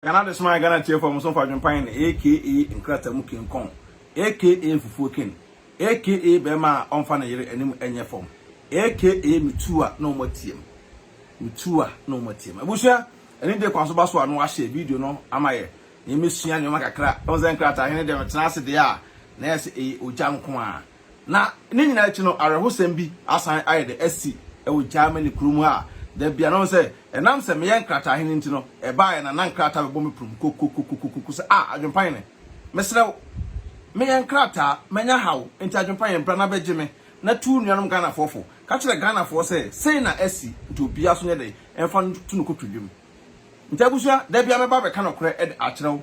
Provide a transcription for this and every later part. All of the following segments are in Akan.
Canada smile Ghana tier for Muson for Adwenepahene aka Nkrataa mu King Kong aka Fufuo King aka Bema onfa na yere anim enye form aka Mitua no matiem Mitua no matiem abusha eni de kwanso baso anu ahye video no amaye ni mesua ne makakra onze Nkrataa de tena ase de a na yese oja nko a na ni nyina achi no arehosem bi asan aye de asi e oja mani kurumu a da bia no se enam se me Nkrataa hene ntino e baa na Nkrataa be bom prum kokokokokoku se Adwenepahene mesrew me Nkrataa menya hawo enti Adwenepahene bra na beje me na tu nuanom Ghana fofo ka kire Ghana fo se sei na asi nti obia so nye de enfa tu no kotwedwem nti abusua da bia me ba be ka no kore e akyerew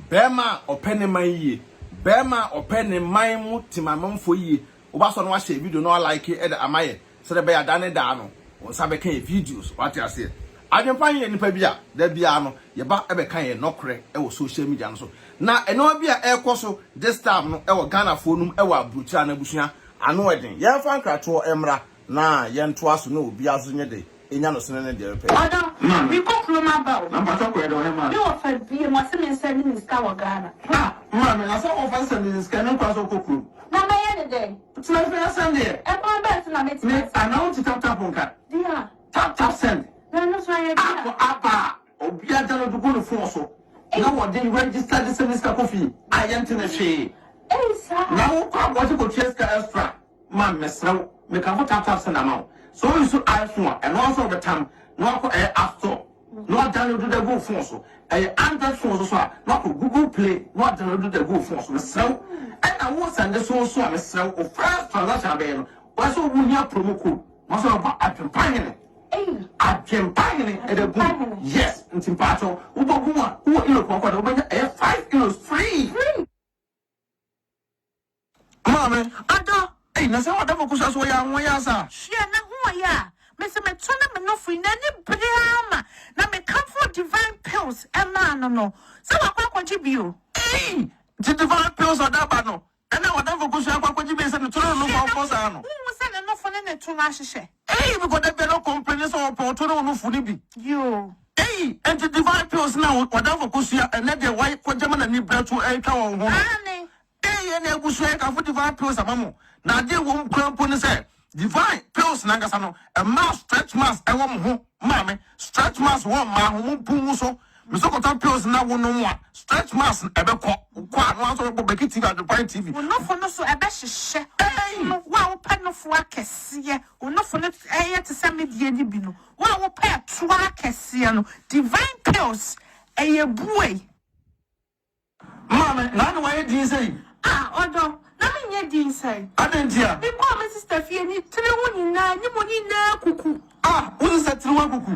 bema opene man yie bema opene man mu timamamfo yie obaso no wa share video no like e de amaye se de be ya dane da no sabe kan videos what you say Adwenepahene nipa bia da bia no ye ba ebe kan ye nokre e wo social media no so na eno bia e koso this time no e wo Ghana fo num e wo abrucha na busua ano eden ye fa Nkrataa emra na ye nto aso na obi azo nye de enya no sene ne de repe oda we go kloma ba na pato ko e do he ma you offer bi mo se me send ni ska wa Ghana ma me na so offer send ni ska na kwaso kokuru na ma ye de tuna fe send e ba bet na me me announce tap nka dia tap send no so ye dia apa obi adano do go no phone so na wo dey register the service ka kofi ayente na hwe sa na wo kwa what go cheska extra man mesrew me ka ho tap send amount so you so iPhone and also the time no ko app store no download the go phone so Android phone so no ko Google Play no download the go phone so mesrew and I was send so mesrew o first transaction be no was so wunya promo code was about Adwenepahene Adwenepahene e de go yes ntim pato wo bogu a wo ilo ko kwado wo 5 kilos free mama oda na se wada fokus so ya won ya sa hwe na ho ya me se me to na me no free na ni brama na me come for divine pills e ma no se wa kwa kwaji bio the divine pills oda ba no na wada fokus ya kwa kwaji be se no to no for sa no wo se na no fo na to na hyehyɛ we go dey no complain so for to no fu ni bi yo and the divine pills now wada fokus ya na de why kwajama na ni bretu e twa won ho ani na egusu e ka for divine pills amamo na de wo krampo ne say divine pills na ngasa no a mass stretch mass e wo ho mame stretch mass wo ma ho pun so me so kota pills na wo no mo stretch mass e be kwa no so bo beki TV Adwenepahene TV wo no fo no so e be hyehye no wa wo pa no fo akese wo no fo no e yet se media ni bi no wa wo pa to akese no divine pills e ye buwe mame na no wa e din say odo na me nye din say adentia me ko me sister fie ni tire wo nyina ni mo nyina kuku wo se tire wo kuku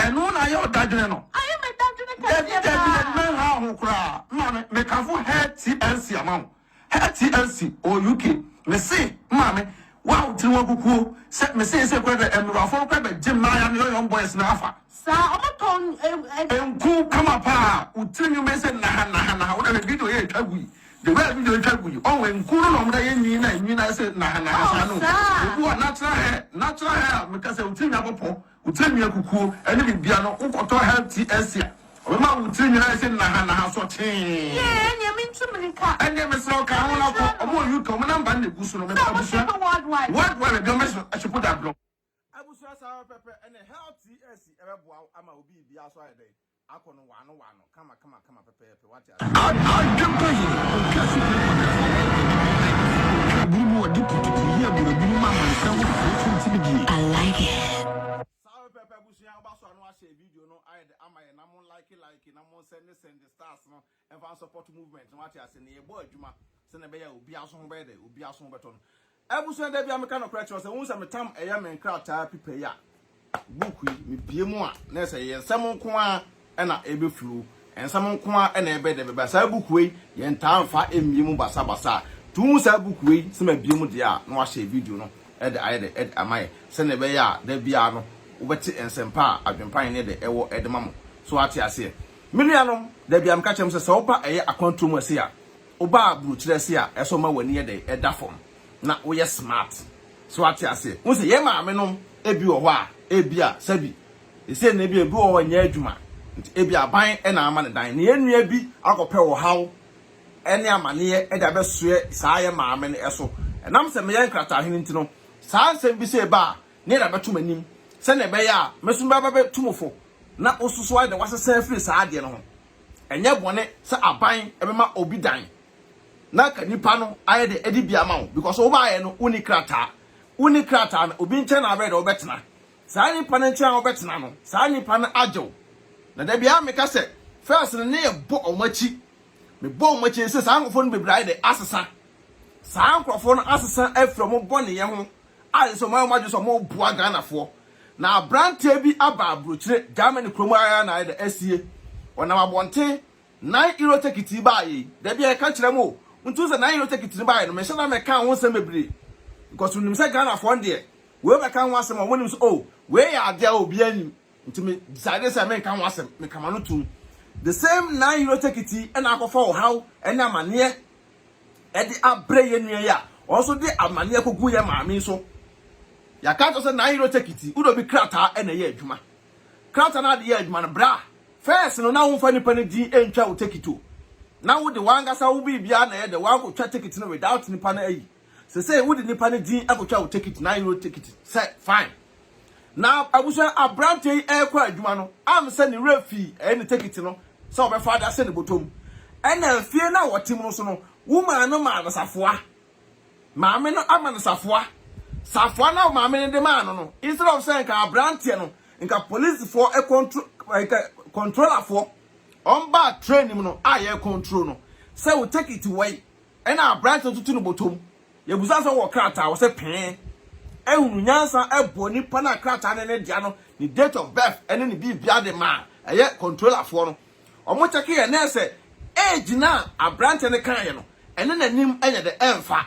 eno na ye odadwene no ayo me dadwene ka David man ha ho kura mame me ka fo hair TNC amount hair TNC or UK me say mame wow tire wo kuku se me say kwa be emrafo kwa be gym na ya no young boys na afa sa omoton enku kama pa utiri me say na wo na video ye twagui the way video twagui on enku no mo da ye nyina say na sa no obu natural hair me ka say utiri apopo utiri mi akukuo ene bibia no ukoto hair TNC o ma utiri nyina say na so tin nya me ntumrika ene me so ka ho na ko o mo UK o mo number na gusu no me ka busu worldwide go me so put that block abusua sa pepe ene health TNC ebe boa ama obi bia so ayede akono wano kama pepe what ya I like it. Sawe pepe abusua obaso anu a share video no ayede ama ye na mo like na mo send the stars no and fan support movement what ya say na ye bo adwuma se na be ya obi aso ho be de obi aso ho beto no abusua da bia me ka no kra che say won say metam eya me Nkrataa pipe ya book me bie mu a na say ye nsem nko a na ebe flu ensam nko a na ebe de be sa book we ye ntamfa emie mu basa tu sa book we se ma bie mu de a na wa share video no e de ayede e amaye se na be ya da bia no wo beti ensempa Adwenepahene de ewo e de mamo so ati ase minuanom da bia me ka chem se wo pa eye akwantu mu ase a wo ba buru kire ase a eso ma wani e de e da form na wo ye smart so ati ase wo se ye ma me no ebi wo ho a ebi a sabi ese na ebi wo nya adwuma ebi aban na ama ne dan ne enua bi akɔpɛ wɔ haw ene amane e da besoe saa ye maame ne eso enam se me ye Nkrataa hene ntino saa nsem bi se ba ne da beto manim se ne be ya mesu ba betumofo na osuso ade wasesa firi saa de no ho enye bone se aban e be ma obi dan na ka nipa no aye de edi bia ma wo because wo ba ye no uni Nkrataa na obi nche na abere obetena saa nipa no nche obetena no saa nipa no agyew na da bia me ka se first ne ye bo omachi me bo omachi se saa nkofo no bebrai de asesa saa nkofo no asesa afro mo bone ye ho aye so ma ju so mo bua Ghanafo na abrantie bi aba abrochire Germany kromo aya na de asie ona mabonte 9 euro ticket ba yi da bia ka kire mo ntu se 9 euro ticket ba yi no me se na me ka ho se mebre because unim se Ghanafo ndie we be ka ho asem o monim so oh we ya ade obi anim nti me decide say me ka ho asem me kama no tu the same 9 euro ticket e na akofo wo haw e na amane e de abre ye nua ya also de amane kogu ye maame so ya ka to say 9 euro ticket udo bi Nkrataa e na ye adwuma Nkrataa na de ye adwuma no bra first no na wo fa nipa ne di entwa wo ticket o na wo de wangasa wo bi bia na ye de wa ko twa ticket no without nipa na ayi say wo de nipa ne di akotwa wo ticket 9 euro ticket say fine na abusa abrante e kwa adwuma no am say ni refi e ne ticket no so be father say ne botom e na fie na wotim no so no woman no ma safoa maame no ama no safoa na maame ne de ma no instead of saying ka abrante no nka police for e controller for on ba training no aye control no say we take it away e na abrante tutu no botom ye busa so wo Nkrataa wo say pen ehunu nyansa ebo nipa na Nkrataa ne dia no ni date of birth ene ni bibia de ma eye controller for no omo check ye na say age na abrante ne kan ye no ene nanim enye de emfa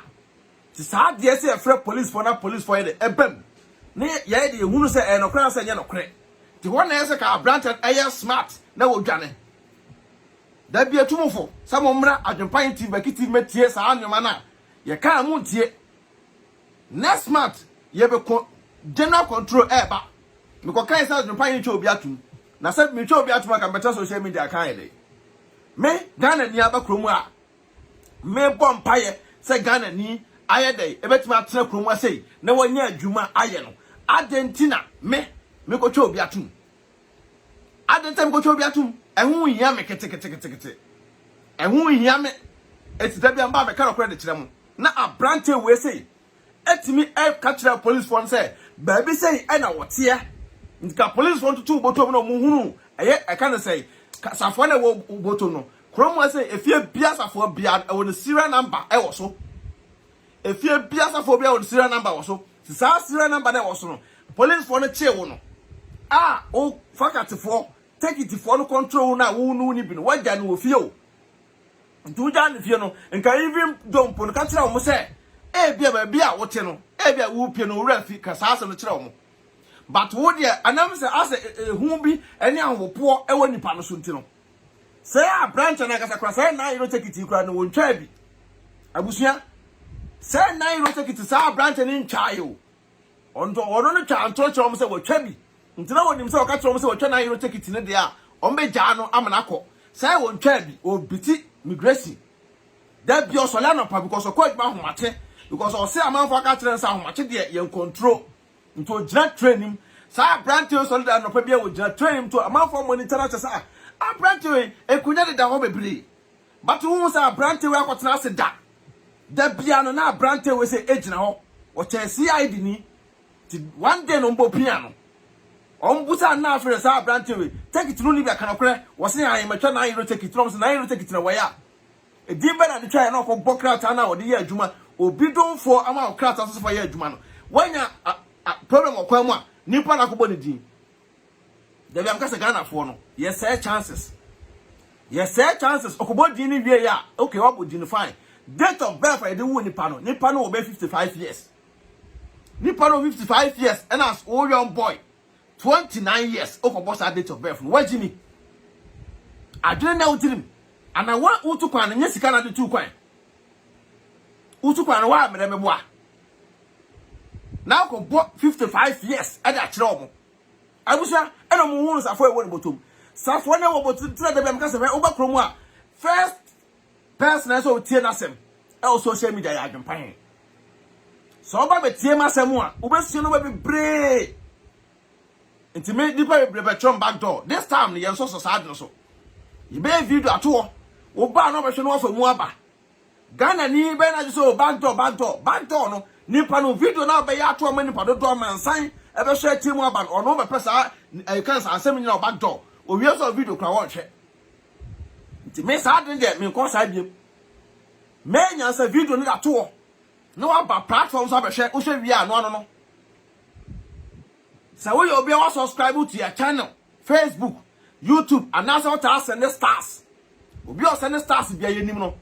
ti saa de say efre police for ye de ebam ne ye de ehunu say e no kran say nye no kre ti ho na say ka abrante eye smart na wo dwane da bia tumofo samo mra Adwenepahene TV bakiti metie saa anwoma na ye ka mu tie next month ye be general control eba me ko kan say Adwenepahene cho obi atum na say me cho obi atum ka better social media kan ye me Ghana ni abakromu a me bompaye say Ghana ni aye dey ebetima atena kromu asei na wanya adwuma aye no adentina me ko cho obi atum adentem ko cho obi atum ehun hia me kete ehun hia me etida bia mba me ka rokore de kire mu na abrante we say etimi e ka kire police phone say baby say e na wote ya nka police phone tutu botom no mu hunu eye e ka na say safo na wo botom no kromo say efie bia safo bia e wo serial number e wo so efie bia safo bia wo serial number wo so sa serial number na wo so no police phone che wo no o fakatefo take it for no control na wo nu ni bi no waja no ofie o ntuja ne fie no nka even dompo no ka kire wo say bia ba bia wote no bia wo pie no wura fi ka saase no kire wo but wo de anam say ase hu bi ene ahopo e wo nipa no so ntino say a branch na ka sakra say na you take it kura no wo ntwa bi abusua say na you take it say branch ni ntwa yo ondo no twa antro kire wo say wo twa bi ntina wo nim say wo ka kire wo say wo twa na you take it ne de a o meja no amana kɔ say wo ntwa bi o biti migration that be also learn up because of quite mahomate because o say amanfo aka kire nsa ahomate de yen control into gina training sa branch so learn up bia wo gina training to amanfo monitor na say branch we ekunya de da ho bebre but who say branch we akotena ase da bia no na branch we say ejina ho o che CID ni ti one day no mbo pia no ombusa na afere sa branch we take it no ni bia kanakore wo say ayi matwa na ayi take it no say na ayi take it na waya edibe na de twa na ko Nkrataa na wo de ye adwuma obi donfo ama Nkrataa so fa ye adwuma no wanya problem okwa mu a nipa na ko bo ne din da bi am ka se Ghanafo no yes say chances okobo din ni wie ya okay what would you fine date of birth I dey wo nipa no will be 55 years nipa no 55 years and as old young boy 29 years okobo sa date of birth no wajimi adwene na utirim ana wa utu kwan nya sika na de tu kwan utu kwan wa mere meboa now ko 55 years e da kire omo abusa e no mu hunu safo e woni botom safo na wo botintra de bem kase wo ba kromu a first person na so tie na sem e social media ya Adwenepahene so ba betie masem a wo besu no ba bebre intime dipa bebre chom back door this time ne yen so sad no so you be video ato wo ba no be hwe no afa mu aba Ghana ni be na so back door no nipa no video na be ya ato ma nipa do do mansan e be hwe tie mu aba ono be pesa e kan sa asem nyina back door o wi so video kra wo hwe intime sad nge me ko sa biem me nya sa video ni ato no aba platform so be hwe o hwe wi a no so we obi wa subscribe to your channel Facebook YouTube and now so ta send stars obi o send stars bia yenim no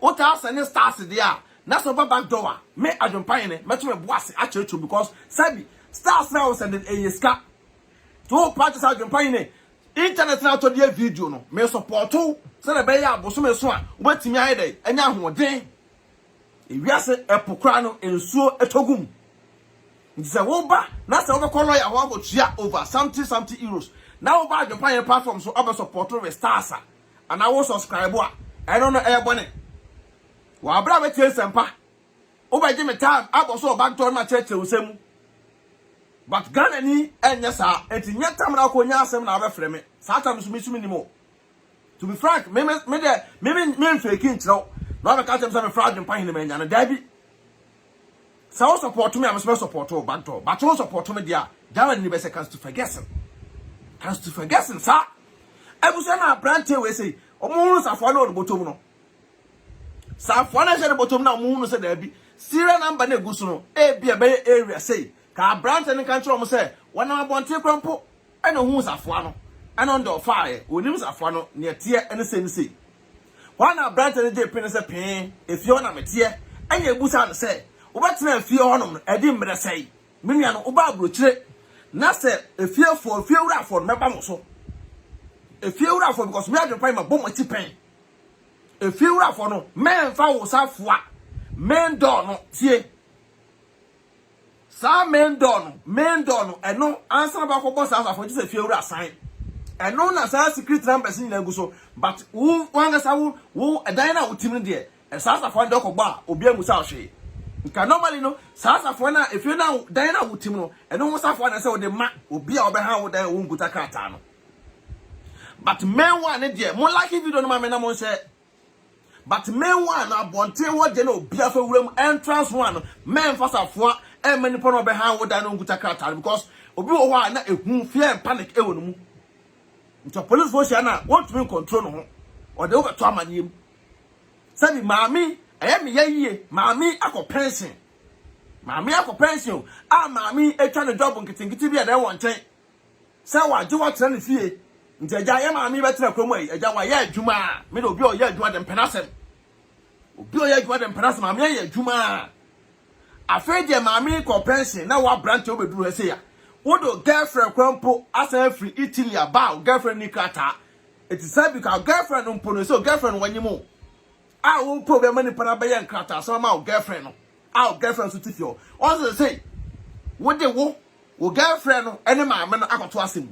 o ta send stars there na so back door me Adwenepahene meto me boase a checho because sabi stars now send a ska to practice Adwenepahene internet na to dey video no me support so na be ya aboso me so a obetimi aye dey anya hoden ewiase epokra no ensuo etogum nse wo ba na se wo ko lawyer ho agotua over something euros now ba Adwenepahene platform so aba support with stars and I will subscribe I don't know airborne wa bra be tie sempa wo ba me time aboso back door ma church usem but Ghana ni enya sa enti nyatam na ko nya asem na abefre me sa tam so misumi ni mo to be frank me fake nchro na ba ka tem say me fra Adwenepahene me nya na dabi sa wo support me am support o back door but wo support me dia Ghana ni be seconds to forgessen sa ebuso na brand we say omunu safo na obotom no safo na se obotom na omunu se da bi serial number na eguso no e bia be area say ka brand ne kan tro mo say wona abonte kwampo e na hu safo no ana ndo fire onim safo no ne tie ene se wana brand ne je pin se pin efio na metie anya ebusa no say obetena efio honom e di mbre say menua no oba abrochire na se efio wura for meba mo so efio wura for because me Adwenepahene ma bom ati pen efio wura for no men fa wo safoa men do no tie sa men do no eno answer ba ko boss afọ just efio wura sign eno na sa secret numbers ni na gu so but wo wanga sa wo edan na utim de e sa afọ ndo ko gba obi amusa hwe nka normally no sa afọ na efio na dan na utim no eno wo safo na se wo de ma obi a obe ha wo dan wo nguta krata no but men one de mo like video no ma me na mo say but men one abonte wo de na obi afa wuram entrance one men fasafo e mani pono obe ha wo dan no nguta krata because obi wo ho na ehun fear panic e wo no mu nto police force na want to control no ho o de wo beto amaniem sabi maami eye me yeye maami akọ pension a maami etwa ne job nkitingiti bia na wo nchen se wa je wa tena ne fie nti eja ye maami betena kromo ai eja wa ye adwuma me no obi o ye adwuma de mpenasem maami ye adwuma afeje maami ko pension na wa branch obeduru he se ya wodo girlfriend kwampo asa free Italy about girlfriend Nkrataa it is said because girlfriend mpo no so girlfriend wanyimo a wo problem ni para be Nkrataa so ma girlfriend no girlfriend so tifio also say wo de wo girlfriend no ene maame no akoto asem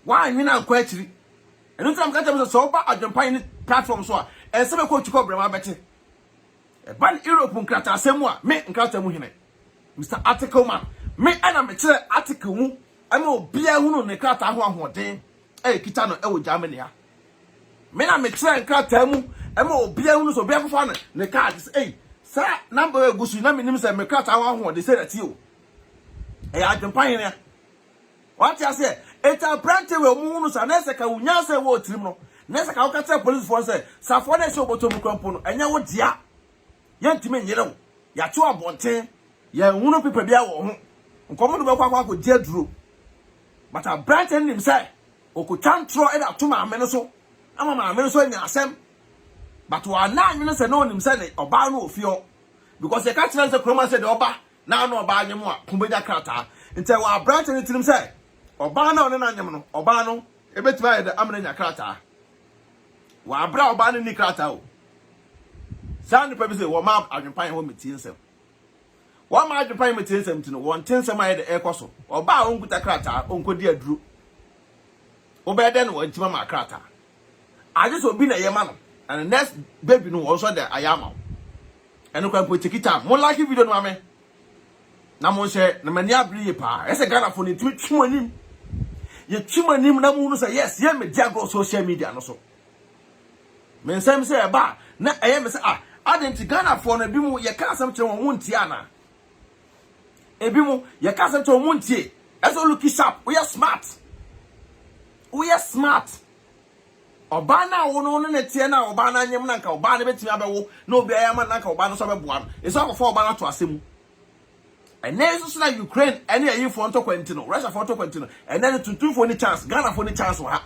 wa nwina nkwa akiri enu tam ka tem so ba Adwenepahene platform so a ense be ko tukọ brema bete e ban Europe Nkrataa asem a me Nkrataa mu hene Mr. Article man me ana me kire article mu ama obi ahunu ne Nkrataa ho ahoden kita no e wo Germany ha me na me kire Nkrataa mu ama obi ahunu so obi afofa ne card say sa number egusu na menim say me Nkrataa ho ahoden say that you Adwenepahene what you say eta brante we mu no sa na se ka unya say wo tirim no na se ka wo ka tell police force say safo na se obotom kwampo no enya wo dia yantime nyere wo ya to abonten ya hunu pipa bia wo ho nkomo no be kwa ko dia duro but a brante nim say okutantro e da to ma me no so ama ma me no so nya asem but wa na anyi no say no nim say oba no ofio because e ka tell say kroma say de oba na no oba anyem a kumbeja krata nte wa brante ni tirim say oba na one na anyem no oba no e betima e de amna nya krata wa bra oba ni krata o sand pe be say wo ma Adwenepahene ho metie nsem wo ma Adwenepahene metie nsem tino won tensem aye de ekoso oba onkuta krata onkodi aduru obede no wantima ma Nkrataa aje so bi na ye ma no and the next baby no also there ayama eno kwa po tikita mo like video no ame na mo share na mani abri pa ese Ghana for ni twumanim ye twumanim na mo no say yes ye me dia go social media no so men say ba na eye me say adenti Ghana for na bi mu ye ka asem kire won ntia na ebi mu ye ka asem kire won ntie eso look sharp we are smart oba na wo no ne tie na oba na nyem na nka oba na betimi abewo na obi ayama na nka oba no so beboa no eso akofo oba na to asem and then so na Ukraine any ayi for to kwantino Russia for to kwantino and then to for any chance Ghana for any chance wa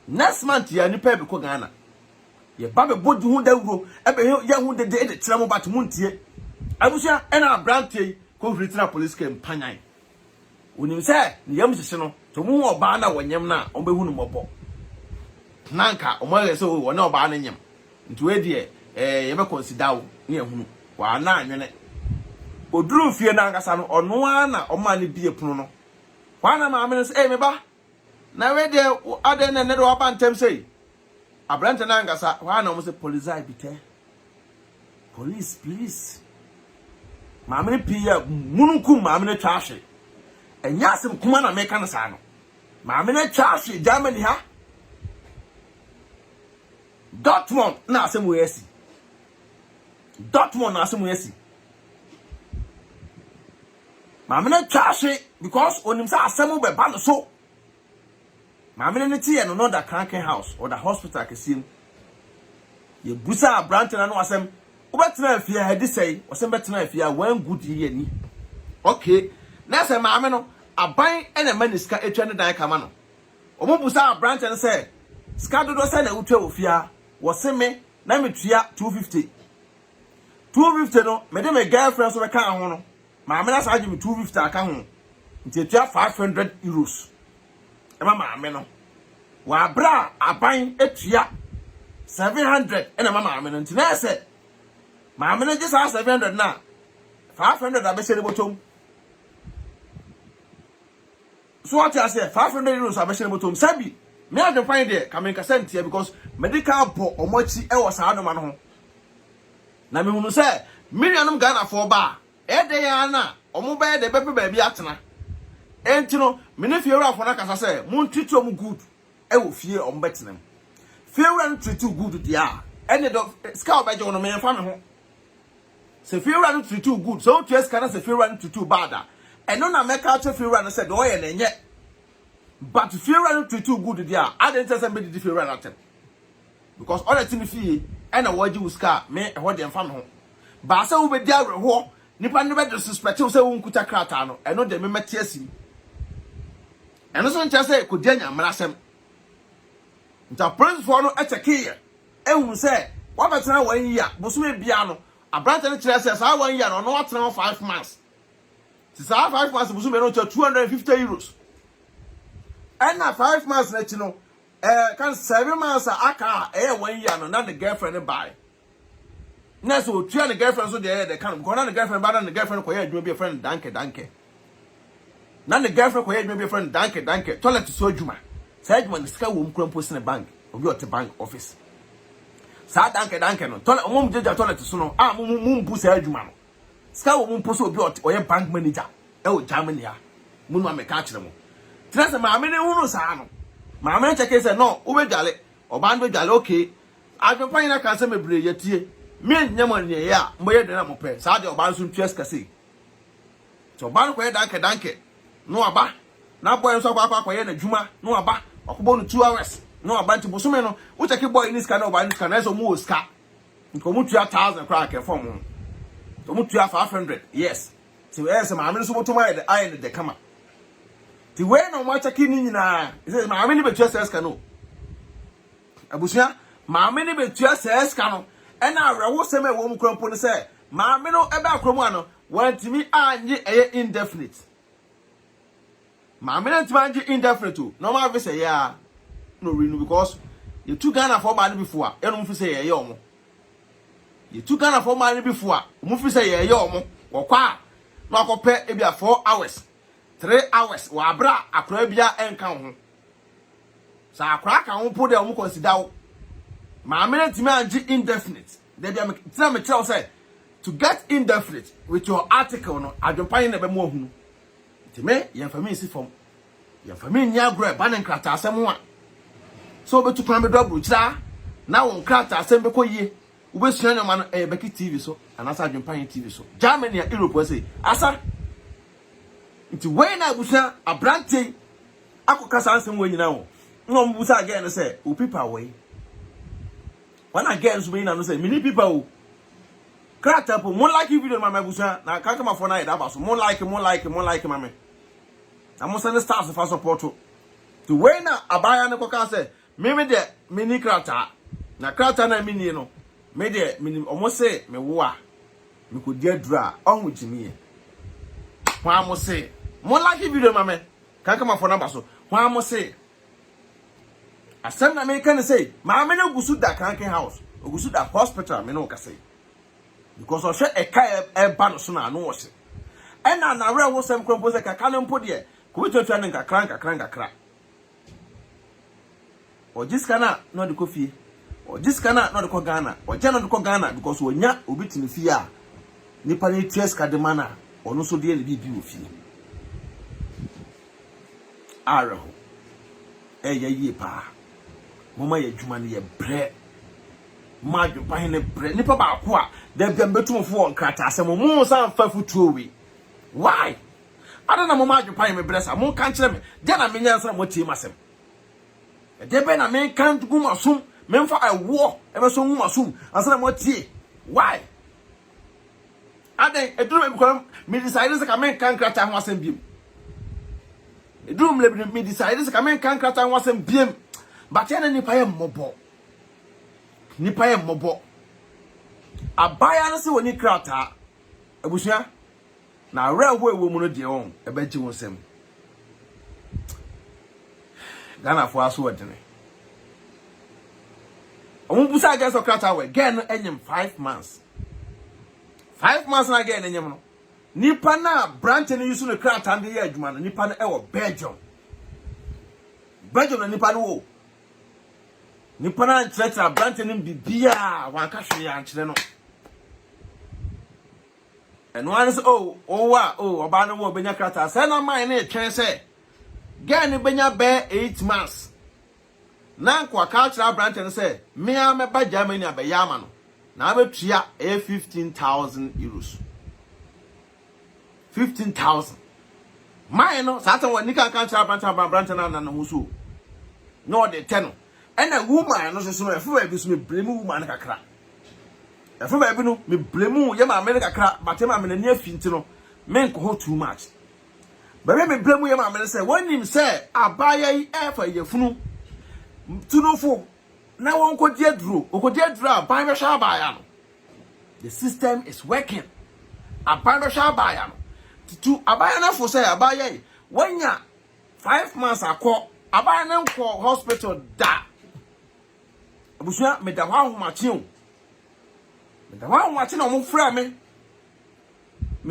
next month ya ni pe be ko Ghana ye ba be bodi hu da wuro e be ye hu de tire mo bat mu ntie abusia e na brantie ko fritina police camp panyan onim se ni yam hihye no to mu oba na wonyem na on be hu no mobo nanka omale so wona oba na nyem nti we de ye be consider wo ne ehunu wa na anwene oduru fie na ngasa no ono ana oma ne bie punu no wa na ma amene se me ba na we de ade ne do oba ntem sei abrante na ngasa wa na mo se police bite police please ma amene pia mununkum ma amene twahwe enya asem kuma na meka na sa no ma amene twahwe Germany ha Dortmund na asem we esi Dortmund na asem we esi mamene twahwe because onim sa asem be ba no so mamene ne tie no no da cranking house or the hospital kesim ye busa branch na no asem obetena afia hadi sei osem betena afia one good year ni okay na se mame no aban ene maniska etwa ne dan kama no omo busa branch na say ska dodo say na utwa ofia woseme na metua 250 no me de me girlfriend so be kan ho no maame na sa me 250 aka ho nti etua 500 euros e ma maame no wa bra aban etua 700 ena ma maame no nti na se maame no just 700 na 500 abese ne botom so what I say 500 euros abese ne botom sabi me I can find there come in kasenti because medical bo omochi e wo sa adoma no ho na me hunu se million Ghana for ba ede ya na omo be de bepe ba bi atena enti no me ne fiewura afo na kasa se mun twito mu good e wo fie omo betenam fiewura no twito good dia ene do ska obeje wono me fa me ho se fiewura no twito good so tu eska na se fiewura no twito bad eno na meka to fiewura no se do ye na enye but fiewura no twito good dia adente se be di fiewura na tem because all the thing fie ena waji uska me e ho de mfa me ho ba se wo be di awerho nipa no be disrespect wo se wo nkuta Nkrataa no eno de me mete asim eno so ncha se ko di anyamra sem nta prince for no eteke ehun se wa betena 1 year boso me bia no abrante no kire se sa 1 year no no atena 5 months si sa 5 months boso me no 250 euros ena 5 months na chi no kan 7 months aka 1 year no na the girlfriend buy na so tua the girlfriend so dey kan because na the girlfriend ba na the girlfriend ko ye adwuma be friend danke na the girlfriend ko ye adwuma be friend danke toilet so adwuma sa adwuma ni sika wo mkrampo sene bank obi ote bank office sa danke no toilet mum jeja toilet so no mum bu sa adwuma no sika wo mum poso obi ote oye bank manager e wo Germany ya munu ameka kire mo tinase ma amene hunu sa no ma amene cheke se no wo be dwale oba ndo dwale okay adwopanya na kan se mebre yetie me nyama ne ya mboye de na mope sa de oba nso ntwes kase so oba no koye danke no aba na boy nso akwa ye na dwuma no aba akobo no 2 hours no aba nti bosume no wo cheke boy ni ska na oba ni ska na so mu ska nko mu tua 1000 crack e form to mu tua 500 yes so yes ma amene so botoma de aye de kama ti we no ma cheke ni nyina ise ma amene be tua ska no abusia ma amene be tua ska no ena arewo seme wo mu krampo ne se maame no ebe akromu ano wantimi anye eye indefinite maame no ntimi anye indefinite no ma fi say ya no renew because you two Ghana for man before eno mu fi say ye omo you two Ghana for man before mu fi say ye omo wo kwa no akope ebia 4 hours 3 hours wa abra akra bia enka ho sa akra ka ho po de o consider wo ma amene timi anje indefinite de bia me tira me tell say to get indefinite with your article no Adwenepahene na be mo ahunu timi ye family si form ye family nya agro e ba ne Nkrataa asem ho a so betu plan be do kira na wo Nkrataa asem be koyie wo be sua nyoma no beki TV so anasa Adwenepahene TV so Germany and Europe say asa nti when na busa abrante akokasa asem wo nyina wo no mbusa again say o people away when again so be na no say many people Nkrataa po mo like video ma busa na kanka ma for na ida ba so mo like ma me na mo send stars for support to when na abaya ne koka say me de mini Nkrataa na Nkrataa na mini no me de mini omo say me wo a me ko dia dura onwu jimi kwa mo say mo like video ma me kanka ma for na ba so kwa mo say asem na me kan say ma me na gusu da kanka house ogusu da hospital me no ka say because o she e kai e ba no so na no wo se e na re wo sem krompo se kaka no mpo de ko we twetwa ne nkakra o jiska na no de kofie o jiska na no de ko Ghana o je no de ko Ghana because onya obitini fie a nipa ne ties kadema na ono so de ne bibi wo fie araho e ye pa mama ye dwuma ne ye bre ma Adwenepahene bre nipa ba ko a de biam betumfo Nkrataa asem mo san fa futuo we why adana mo ma Adwenepahene me bre sa mo kan kire me de na me nyansa mo tie masem de be na me kan gu masum me mfa ewo e be so gu masum asana mo tie why aden eduru me ko me decide se ka me kan Nkrataa ho asem biem eduru me decide se ka me kan Nkrataa ho asem biem but ya na nipa ye mmobo abaya no se woni Nkrataa abusua na reho ewo mu no de on e ba ji wonsem Ghana fo aso wadene omu busa ga so Nkrataa we gen enyem 5 months na gen enyem no nipa na branch ni yusu no Nkrataa de ye adwuma no nipa na e wo Belgium na nipa no wo nipa na nkyerɛkyerɛ branch ni bibia wanka hwe ya nkyerɛ no eno an se oba no wo benya Nkrataa se na man na etwen se gen ni benya be 8 months na kwa cultural branch no se me a me ba Germany abɛya ama no na abetua 15,000 euros 15,000 man no sa tan wani kan cultural branch na ho so no de 10 ena woman no so no efu ba bi so me blame woman kakra efu ba bi no me blame ye ma me kakra but ma me na ni afinti no me nko too much ba me blame ye ma me say wonim say abaya yi efa ye funu tunofo na won ko die duro aban be sha abaya no the system is working aban be sha abaya no tu abaya na fo say abaya yi wanya 5 months akọ abaya na nko hospital da abusua me da hwa homache no mo fra me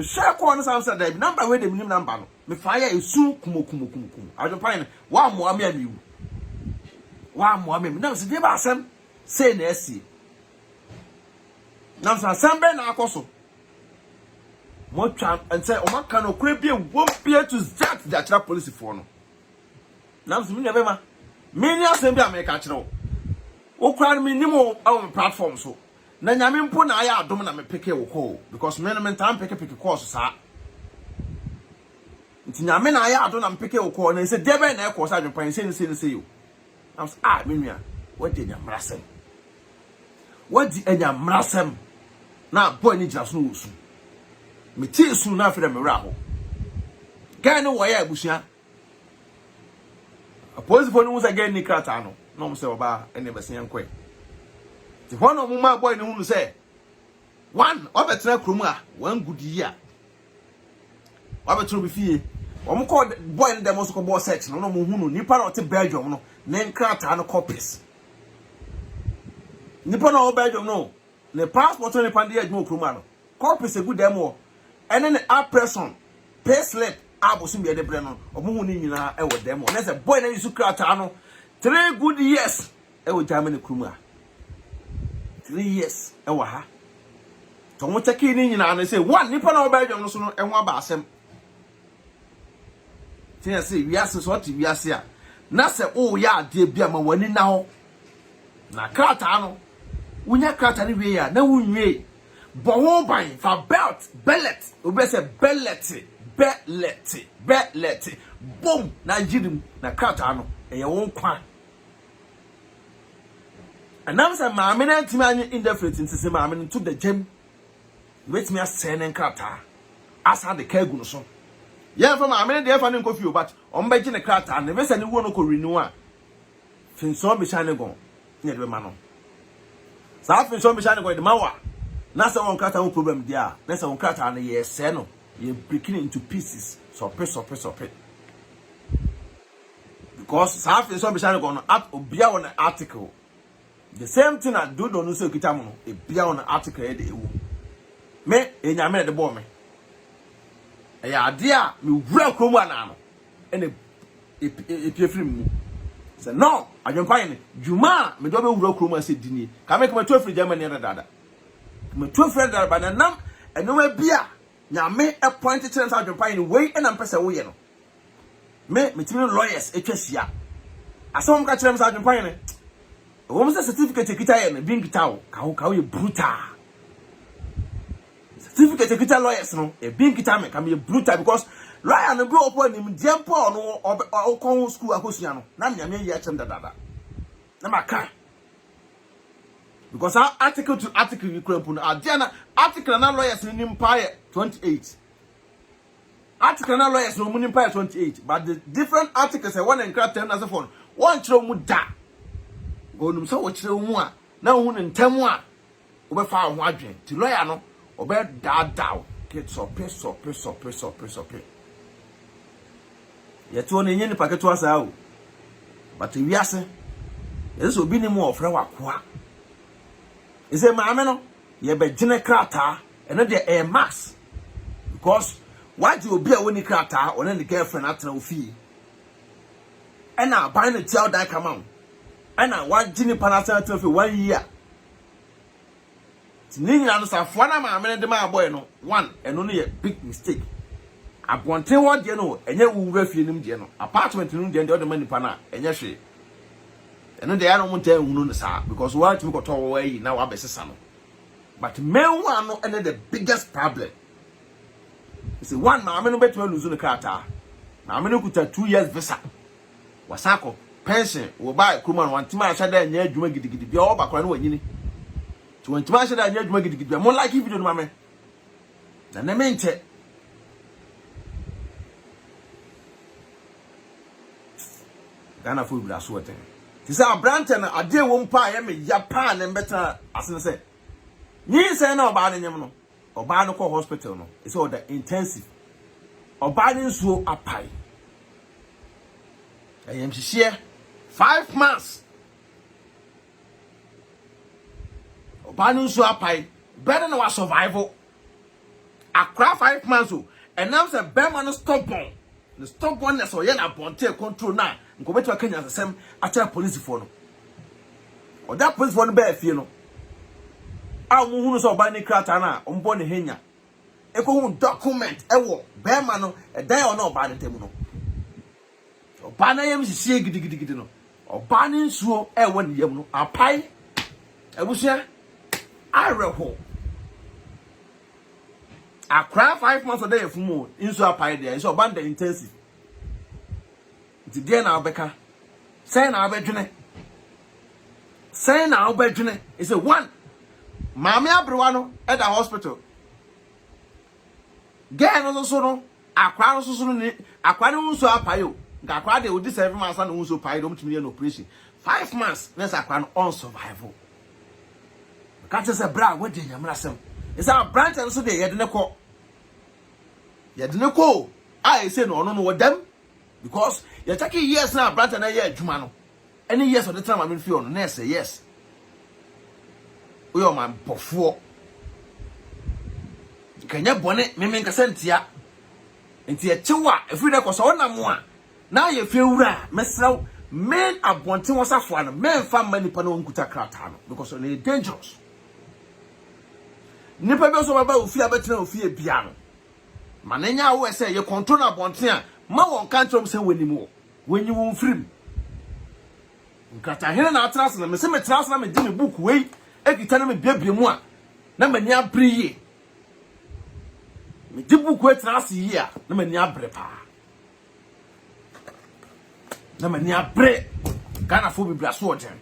share ko on sam say da number we dem nim number no me fa ya esu kumokumo Adwenepahene wa mo ame amiwu wa mo ame na se de ba asem say na esi na so asem be na akoso mo twa and say o maka no kura bi won bia to that the actual police for no na so me na be ma me ni asem bi America kire wo kura me nimo on platform so na nyame mpo na aya adom na me peke wo ko because me no me tam peke course sa nti nyame na aya adom na me peke wo ko na se debe na e course Adwenepahene se yo am me nua what dey nyamrasem na boy ni jira so no wusu me ti su na afere me wra ho gan no wo ya abusua police for no say gan ni Nkrataa no mo say oba ene be sen kwe ti hono mo ma boy ni hunu say one obetena kromu a one good year obetro be fie omo ko boy ni dem so ko bo search no mo hunu nipa na o te Belgium no ne Nkrataa no copies nipa na o Belgium no ne passport ni pande adwuma kromu no copies e good dem o ene ne person pay slip abosu bi e de bre no omo hunu nyina e wo dem o na say boy na yusu Nkrataa no 3 good years e wo Germany kruma 3 years e wo ha to mo cheki ni nyina na say one nipa na oba adwam no so no e ho aba asem tin say wiase so oti wiase a na se o ya ade bia ma wani na ho na krata no wunya krata ni we ya na wunwe bo ho ban fa bellet obi say bellet boom na jirim na krata no e ye won kwa anam say maame na ntimi anyi indefinite ntise maame no to the gym wait me asene Nkrataa asa de kagu no so ye fa maame de fa ne nkofi o but on be gine Nkrataa ne be se ne wo no ko renew a finso be chane gon ne de be ma no sa finso be chane gon de mawa na se won Nkrataa no problem dia na se won Nkrataa no ye se no ye breaking into pieces so pe because sa finso be chane gon no at obia won article the same thing I do no so kita mo no e bia won article e de ewu me enyame de bo me e ya ade a me wura kromu ana no ene epiefiri mu se no Adwenepahene juma me do be wura kromu ase dini ka me to afiri Germany na dada me to afiri dada ba na nam eno ma bia nyame e point challenge Adwenepahene we na mpese wo ye no me timi lawyers etwasia asom ka challenge Adwenepahene wo mo certificate kita ye na bi nkita wo ka wo ye brutal certificate kita lawyers no e bi nkita me ka me brutal because lawyer no bi opo anim dempo no okon school akosua no na nyame ye chem dada na maka because article to article we krampu no ade na article na lawyers ni mpaye 28 article na lawyers no mu ni mpaye 28 but the different articles e one Nkrataa na se for one kire mu da gonum so wo kire mu a na hu ne ntam a wo be fa ho adwen ti lawyer no obe dadaw get so pe yeto ne nyi ni paketo asa o but wiase yeso obi ni mu ofre wakoa ise maame no ye be gine Nkrataa eno de e max because why do obi a woni Nkrataa one ne girlfriend atena ofi ena ban ne tell that come on ena wa gine panasa atena ofi 1 year Nina no safo na maame de ma boy no one eno no ye big mistake abonten wo de no enye wuwura fie nim de no apartment nim de de manipa na enye hwe eno de ya no mo ntan hunu no sa because what me koto wo yi na wa besesa no but men one no ene the biggest problem is one maame no betu lose no Nkrataa maame no kuta 2 years visa wasako pension wo ba kuma no wantima ahya da enye adwuma gidigidi bia wo ba kora no wanyini to wantima shada anya adwuma gidigidi mo like video no mame na mente Ghana fu bra so woten ti say abrante na ade wo mpa ya me ya pa na mbeta asene say nyi say na oba na nyem no oba no ko hospital no e say the intensive oba ni nsuo apai ayem hihie 5 months Banu nso apai better na wa survival akra 5 months o and now say Bema no stubborn the stubbornness o ye na bonte control na nko betu akanya asem acha police for no o that police for no be afie no a mu hunu so ba ni Nkrataa na ombo ne henya e ko hu document e wo Bema no e dan o na oba ne temu no oba na yem hihie gidigidi no oba ne nsuo e wo ne yem no apai ebusia Areho akra 5 months a day fumo inso apai there so band intensive ti dia na obeka say na obedwene is a one maame abrewa no at the hospital get no so no akra no so ni akra no nso apai o ga akra de odi 7 months na nso apai do mtumi na operation 5 months na akra no on survival can't say bra what dey nyamra sem is our branch and so dey yedene ko I say no them because you take years now branch na ye adwuma no any years of the time I mean feel no na say yes we o man bofo kanya bone me nkasa ntia e chewa every day ko so na mo a na ye fe wura mesraw men abonte wasafo no men fa manipa no nkuta krataa no because it is dangerous. Nipa be so baba ofi abetena ofi bia no manenya wo say ye control abonte a ma won kantrom say wanimu wenyi won firim Nkrataa hene na atras na me se me tras na me di me book wei ekita na me biabia mu a na mani abriye me di book wei tras yi a na mani abre pa na mani abre Ghana fo bibra so oden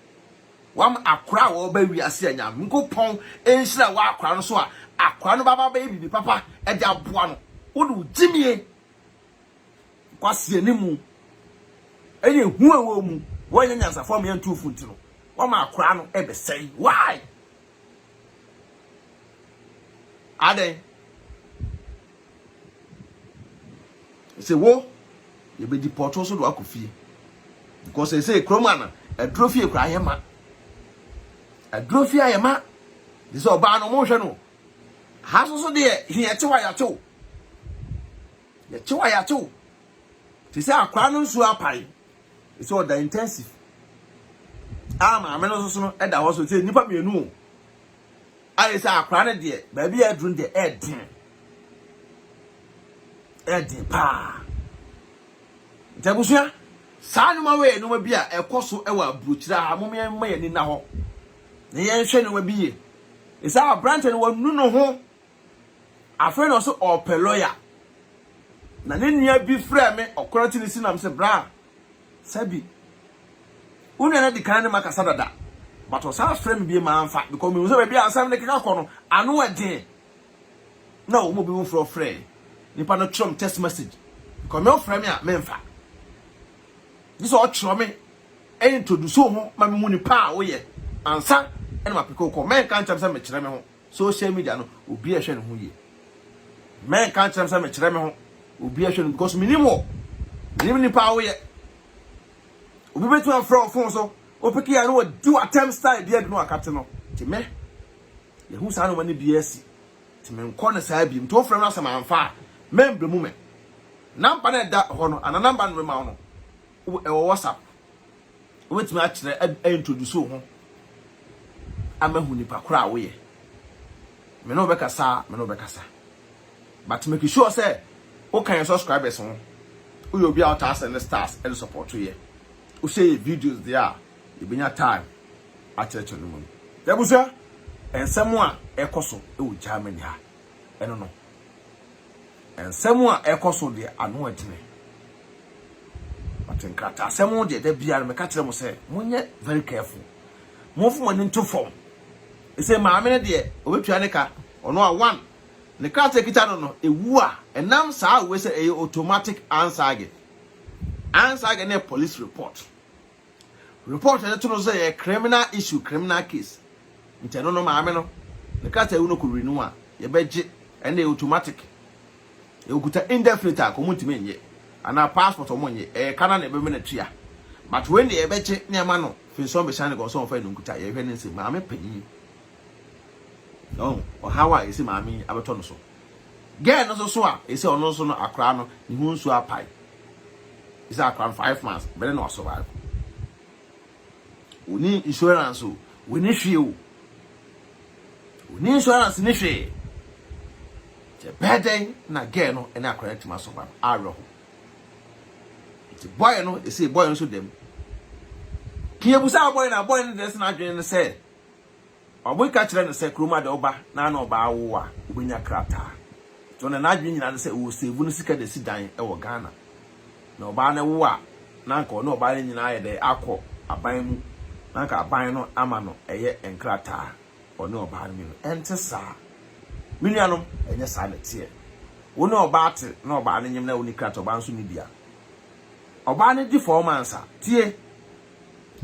wam akora wo ba wi ase anya nkopon enhira wa akora no so a akora no baba ba bibi papa e de aboa no wo du jimie kwase animu enye hu awo mu wo nya nyansa form yan tu funti no wam akora no e be sei why ade se wo ye be deport so do akofie because they say kromana a trophy kra yema a trophy ayema this oba no mo hwe no ha so de he echewa ya cho ye chewa ya cho ti say akwa no nsu apai it's all the intensive ama me no so no e da ho so say nipa mienu ai say akwa ne de ba bia adrun de edin pa ntabusia Sanuma we no bia ekoso ewa bruchira ha momye mma ni na ho ne yen hwe no bi ye isa branch no wonu no ho afre no so opeloya na ne nia bi frɛ me okorati ni sinam se bra sabi unu na di kan ne makasa dada but o sa frɛ me bi ma amfa because me so be ansam ne keka kɔ no anu ade na o mo bi mo frɛ nipa no trom text message because me frɛ me a me mfa this all tro me e introduce ho ma me muni pa wo ye ansa e na mapiko ko men kan cham say me kire me ho social media no obi a hwe ne ho ye men kan cham say me kire me ho obi a hwe because minimo ni pa wo ye obi betu an from phone so o piki ya no do attempt style dia no akate no ti me ye hu sa no mani BSc ti me nko na sa bi mto from na sa man fa membre mu me number na da ho no ana number no ma no WhatsApp wait me actually introduce ho amahu nipa kura wo ye me no be kasa but make sure say o kan subscribers ho o yo bia out and stars and support you o share videos there you benya time church no mo debusa ensemu a ekoso e wo Germany ha eno no ensemu a ekoso de ano adine but Nkrataa semo de bia no meka kire mo say monye very careful mo fu mani to form e say maame ne de obetua ne ka ono a one Nkrataa kita no ewu a enam saa we say automatic answer ne police report ne to no say criminal issue criminal case nteno no maame no Nkrataa ewu no ko renew a ye beje ene automatic e okuta indefinite a komuntime nye ana passport omonye kana na ebe me na tua but when the ebeche niama no fin so be shane go so fa nkuta ye hwe ne nse maame panyi no o hawa ese maame abeto no so girl no so a ese ono so no akra no ni hu nsu apai ese akra 5 months be na survive uni insurance o we ne hwe o uni insurance ne hwe je beden na girl no ena akra ntima survive aro the boy no they say boy no so dem kiyebusa boy no dey na adwene say oboy ka kire no say kroma de oba na oba awo a obenya Nkrataa to na adwene nyina no say wo save no sika de sidan e wo Ghana na oba na wo a na nka no oba nyina ye de akọ aban mu na nka aban no ama no eye Nkrataa ono oba no ente sa minuanom enye sa na tie wo no oba ate na oba no nyim na wo ni Nkrataa oba nso ni bia oba ne di 4 months tie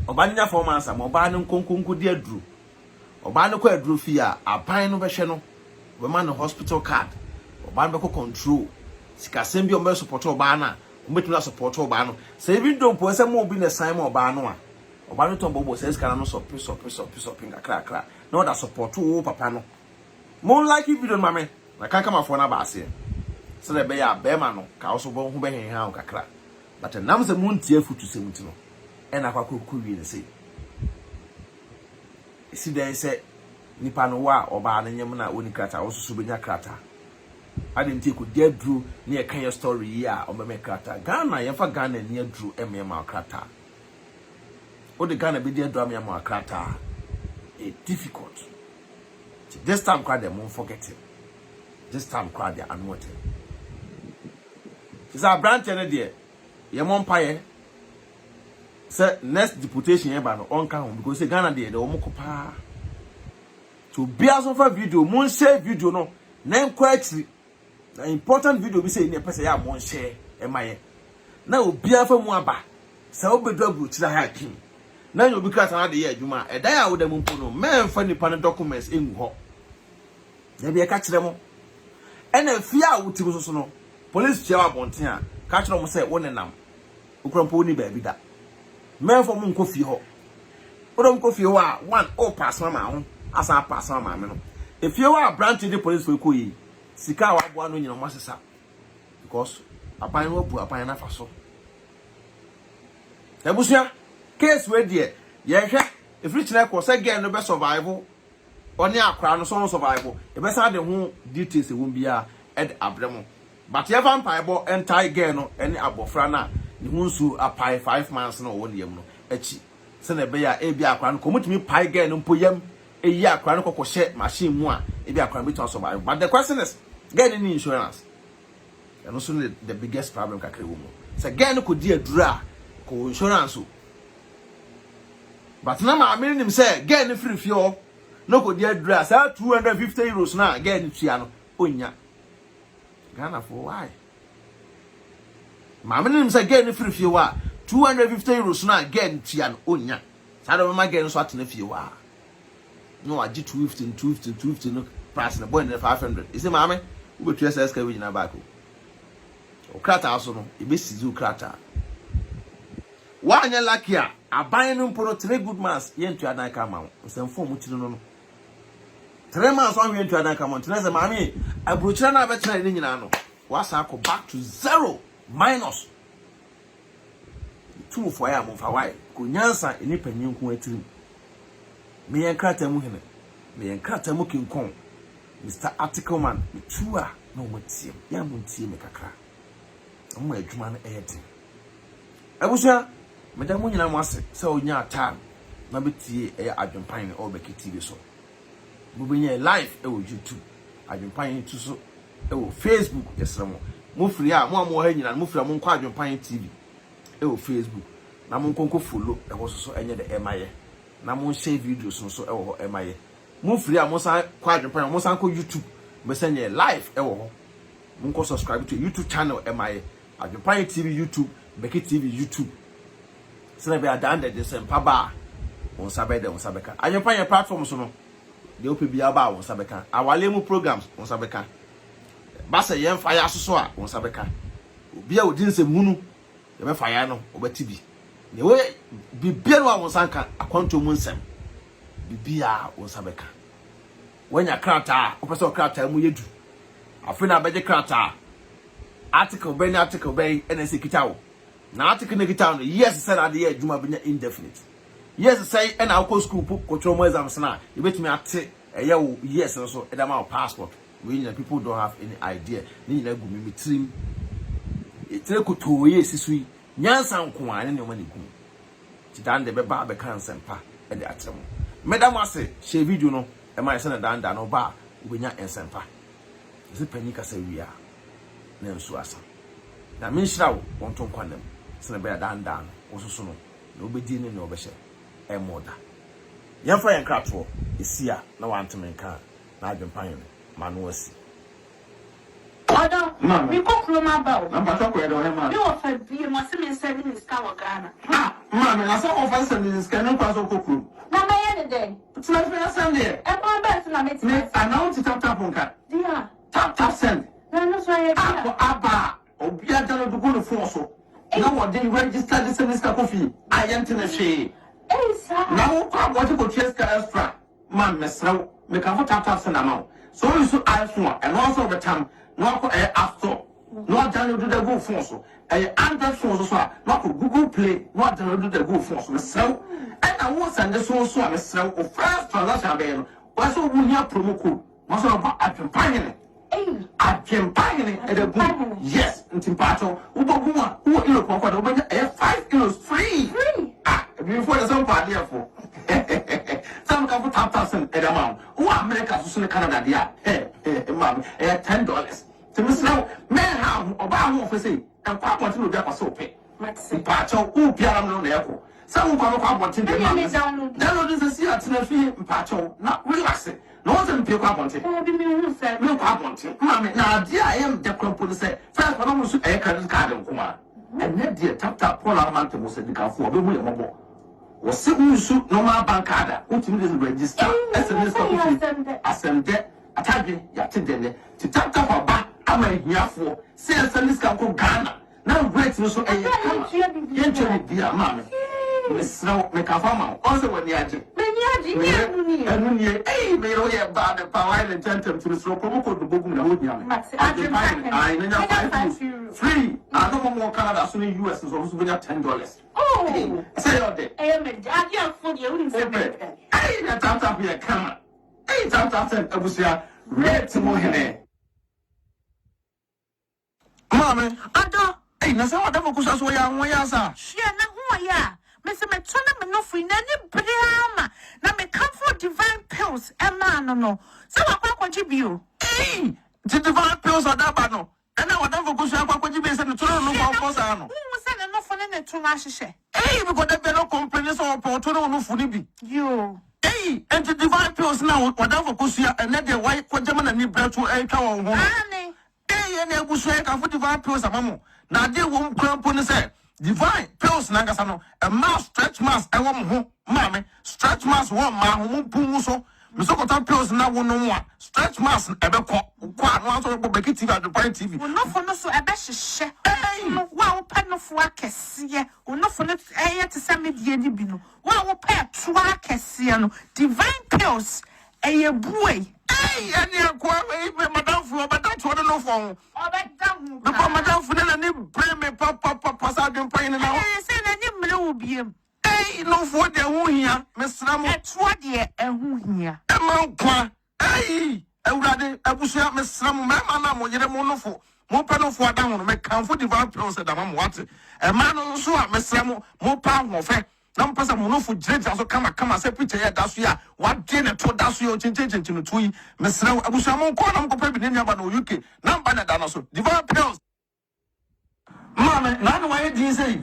oba nya 4 months ma oba ne nkonkonko di aduru oba ne ko aduru fi a aban no behwe no we ma no hospital card oba ne ko control sika sem bi o me support oba na o metuna support oba no se bi do po se mo obi ne sign ma oba no a oba no ton bobo se sika no so kra na oda support wo papa no mo like video ma me na kan kama fo na ba ase se le be ya be ma no ka so bo hu be hen ha kakra but nam se muntie futu se muti no and I could say. See, they said, Nipanoa or Ban and Yamana Nkrataa also Subina Nkrataa. I didn't take with dead Drew near Kenya story, yeah, or Nkrataa. Ghana, Yafa Ghana near Drew Emma Nkrataa. What the Ghana be dear Dramia Nkrataa? It's difficult. This time, cry them won't forget it. This time, cry they unwanted. It's our branch and a dear. Your mom pie. Say next deportation here by no on count because the Ghana there the omokopa. To be as of a video, moon share video no. Name quietly. The important video we say in the person ya moon share. Am I? Now be a for more ba. So be double to the hacking. Now you because another year Juma. A day I would them no man funny pan documents in ho. There be a catch them. And a fear would also no. Police chair bontia. Catch them say one and nam. Ukramponi baby that. Men for mun coffee ho. Odom coffee wa one pass mama as I pass mama no. If you are branch the police for kuyi, sika wa bo anu nyina masesa. Because apan wo bu apan na faso. Ebusia case we there. Ye hwe if rich na ko say girl no be survival. Oni akra no so survival. E be say the ho details e won bia ed abremo. But ye vampire bo entire girl no any abofra na the hunsu apai 5 months no won yam no achi se na be ya e bia akwa no komutumi pai girl no mpoyam e yi akwa no kokoshe machine mu a e bia akwa be to survive. But the question is girl ni insurance and also the biggest problem kakre wo mu se girl no ko di adura ko insurance o. But na ma amenim say girl no free fio no ko di adura say 250 euros na girl ni tua no onya Ghana for why? Mamma say again free fee wa 250 euros na again tian onya. Sada mama again so atene fee wa. No agi 250 no price na boy na 500. Ise mama we betu SSK we nyina back o. Nkrataa so no e be sizu Nkrataa. Wa anya lucky a aban no mpo no 3 good months ye ntu adan ka ma. Nsemfo mu chiri no no. 3 months on we ntu adan ka ma. Tena se mama abrochira na be tena ni nyina no. Wa sa ko back to zero. Minus 2 for ya mo fa why ko nyansa eni panyin ko atiri me yan Nkrataa mu hene me yan Nkrataa mu kinkon Mr. Article man me tua no mo tie ya mo tie me kakra mo adwuma no eyete abusia me da mo nyina mo ase se onya time na betie e Adwenepahene ne obeki TV so mo benye live e wo YouTube Adwenepahene tu so e wo Facebook yesremo mo free a mo ha nyina mo free mo nkwa Adwenepahene TV e o Facebook na mo nkonko follow e wo so enye de emaye na mo share videos so e wo emaye mo free a mo san kwa Adwenepahene mo san ko YouTube me senye live e wo mo nko subscribe to YouTube channel emaye Adwenepahene TV YouTube Beki TV YouTube sena be adanda de sempa ba won sabeda won sabeka Adwenepahene platform so no de ope bia ba won sabeka awale mu programs won sabeka basa yen fire asoso a won sabeka obi a odin se hunu ye be fire no obati bi ne we bibia no won sanka akwanto mu nsem bibia won sabeka wanya Nkrataa opeso Nkrataa mu yedu afina beje Nkrataa article ben NSA kitawo na article ne kitawo no yes say na de adwuma benya indefinite yes say na akọ school control mo exams na you betimi ate eye wo yes so e da ma passport when people don't have any idea ni na gumi mitrim etre ko to ye sisui nyansa nko ane ne omani gu ti dan de be ba be kan sempa e de atrem madam ase share video no e ma se na dan no ba ubenya ensempa ese panika sa wi a na nsu asa na min shirawo won ton kwanem se na be dan osusu no na obedi ni na obehye e moda yemfa yen krato esia na wantemenka na Adwenepahene Manuasi. Oda, we go Kroma Bow. I'm not talking about him. You offer be must be serving in Ghana. Mamma, I saw offense in this canoe pass of Cook. Now, my other day, it's not fair Sunday. and my best, and I made me announce it tap on dear. Tap send. No, sorry, Abba, Obia Dano to go to Fosso. No one didn't register this semester coffee. I am to the shade. Now, what you could chase extra. Mamma, make a tap send amount. So you should ask one, and also the time, no after no download the go phone so Android phone so no Google Play no download the go phone so so and I was and the so so so first transaction be no was so we have promo code was about Adwenepahene Adwenepahene and the go yes ntim pacho ubogu a wo ilo kwakwa do benya 5 kilos free before the some party for some can put 1,000 at amount who America so Canada dia mom $10 to miss now men have about for say and quite want to do so pay pacho who piano no echo some come up wanting the download this see at na fee pacho not relax it no one pay up wanting no up wanting mama na dia I am the company say first one no so credit card kuma and net dia tap call amount mo say the can for be mu your mobile was sitting suit normal bank card ultimately register SMS company assemble attacking yatidene to tap ba ama hiafo say SMS can go Ghana now great no so yenche dia mama Miss now make a farmer also when you are and me no ye bad the power and gentlemen to so promo code bogu na ho dia I know 5 free I no more Canada so in US is also $10 oh say all day I for you hey na tap here camera hey tap abusia red mo hene mama ado hey na say what for kusa so ya won ya sa share na ho ya me se me tona me no free na ni brama na me come for divine pills e ma no se wa kwaji bio hey the divine pills are that no and now what for kusa kwaji bio se no tona no for sa no who se na no for na tona hyehyɛ hey because they no complain so for tona no fu ni bi yo hey and the divine pills now what for kusa and then the why kwajama na ni bretu e twa won ho ani hey na ebusu ka for divine pills amamo na de wo krampo ni say divine pills nangasa no a mass stretch mass e wo ho mame stretch mass wo ma ho pu so me so kota pills na wo no mo a stretch mass e be ko anu aso go beki TV Adwenepahene TV wo no for no so e be hyehyɛ no wa wo pa no fo akɛseɛ wo no for no ɛyɛ te sɛ medie ni bi no wa wo pa to akɛseɛ no divine pills ɛyɛ buai any akwa me madam fu obeda to no for obeda hu because madam fu na ni bring me papa sa Adwenepahene na say na ni mre wo biem hey no for de hu hia me sram ɛtoa de ɛhu hia e man kwa hey ewurade abusia me sram me ma na mo yere mo no fo mo pa no fo ada ho no me kan fo divine pills da ma mo wate e ma no so a me sram mo pa ho fe na mo pesa mo no fo jireta so kama say picture ya da so ya wa de ne to da so yo chinchin no tuyi me sram abusia mo ko na mo ko pa bi ne nya ba no UK na mba na da no so divine pills mama na no why din say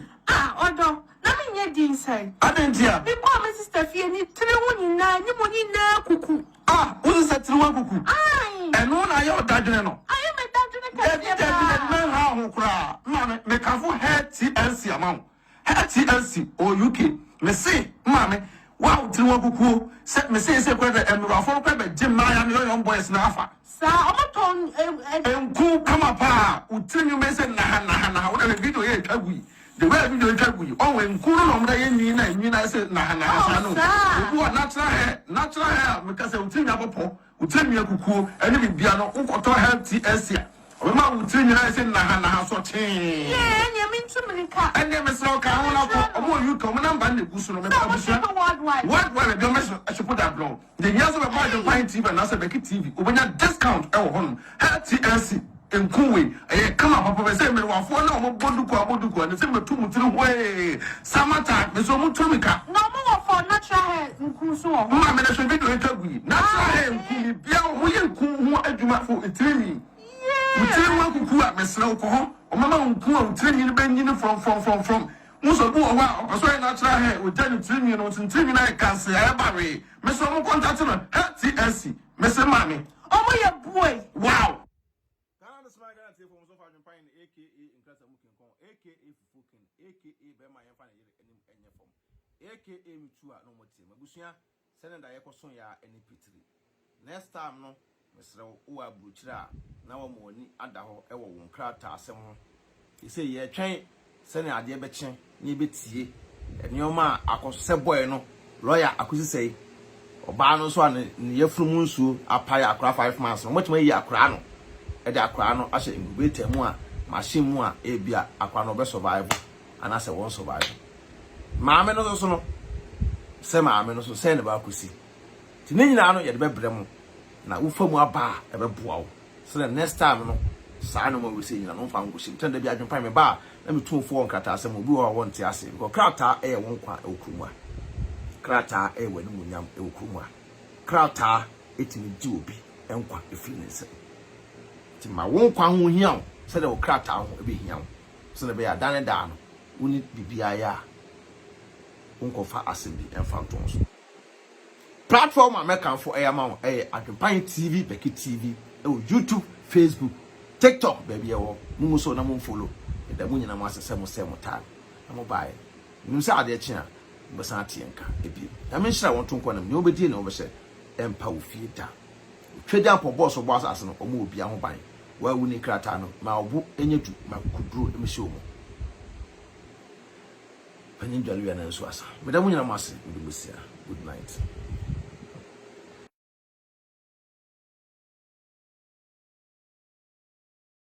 odo na me nye din say adentia bi ko me sister fie ni tire hu nyina ni mo nyina kuku wo se tire wa kuku ai eno na ya odadwene no ayo me dadwene ka David men ha ho kura mama me ka fo head TNC amount TNC or UK me say mama wow tire wa kuku se me say kwa the emrafo kwa be gym na ya no young boys na afa sa omoton enku kama pa utiri me say na wo na video ye twagui the way video twagui o we enku no mo ye nwi na say na sa no obu natural hair me ka say utiri apopo utiri akukuo ene bibia no nkoto health TNC o ma utiri na say na so chen nye me ntumrika ene me say ka ho na ko o mo yu ka mo na mba na gusu no me ba busia worldwide do me so put that blog the years of about the Fine TV na say Beki TV obenya discount e wo hono TNC enkuwe kama papa be say me wafo na mo boduku ne say me tu mutiri hoe samata me so mutumika no mo wafo natural hair nku so ho ma me na so video etagui natural hair nku bia wo ye nku ho adwuma fo etirimi mutiri wa kuku a me sra ko ho o mama nku a utirimi ne banyini from muso bu owa o so natural hair o jani tirimi no tirimi na cancer ya bare me so mo contact no TNC me say mami o mo ye boy wow aka Nkrataa mukinkon aka fufukin aka bema yemfa na yire enim enye fom aka mitu a no motie magusua sene da yekoson ya eni pitiri next time no mesre wo abruchira na wo mo ni ada ho e wo Nkrataa asem ho ise ye twen sene ade beche ni betie enioma akose boy no lawyer akusi sei oba no so an yefrum nsuo apaya akra 5 months no motima yi akra no e de akra no ahye incubator mu a machine mu a ebia akwa no be survive ana se won survive maame no so no se maame no so se ne ba kosi ti ne nyina no ye de be brɛ mu na ufa mu aba e be boa wo so the next time no saa no mo we se nyina no fa ngoshi mtende bi adwempan me ba na me tumfo nkrataa se mo bi wo won te ase because krataa e won kwa okumu a krataa e wani munyam e okumu a krataa etimi di obi enkwa efiri ne nse ti ma won kwa ho hia wo se de wo krataa ho e be hia wo so ne be ya dane da no uni bibia ya unkofa assembly enfanton so platform American for ayama Adwenepahene TV Beki TV YouTube Facebook TikTok baby ewo mumu so na mu follow da mu nyina mu asese mu se mu ta na mu bae nim se ade chi a mbesan atienka ebi na me nhira won tonko na me obedi na obehye empa wo fie da tweda po boss boss ase no omo obi aho ban wa wu ni Nkrataa no ma obo enyedu ma kuduro emhye omo panyin dwalu ya na nso asa me da mu nyina mu ase good night.